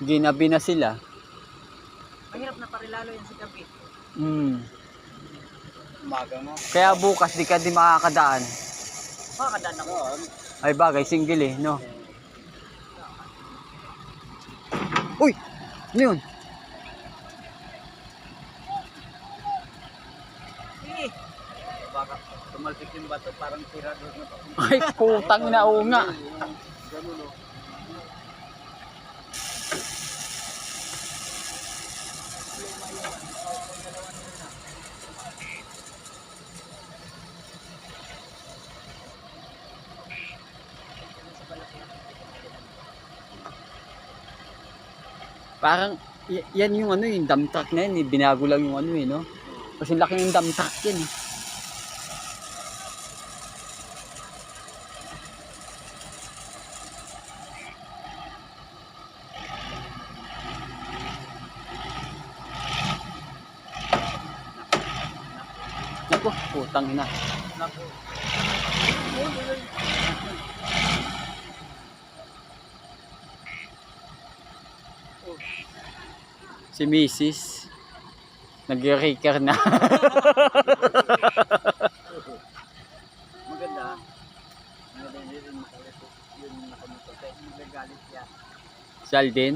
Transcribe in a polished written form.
Ginabi na sila. Mahirap na parilalo yan sa gabi. Umaga na. Kaya bukas di ka di makakadaan. Makakadaan ako. Ay bagay, single eh, no? Uy! Ano yun? Sige. Baka tumalsik yung bato, parang tira doon na pa. Ay, putang na nga. Ganun o. Parang, yan yung ano, yung dump truck na yan, eh. Binago lang yung ano eh, no? Kasi laki ng dump truck yan eh. Naku, putang ina. Si Mrs. Nag-raker na. Maganda. Maganda yun makalit. Yun nakamotor. Kaya nagagalit siya. Si Alden.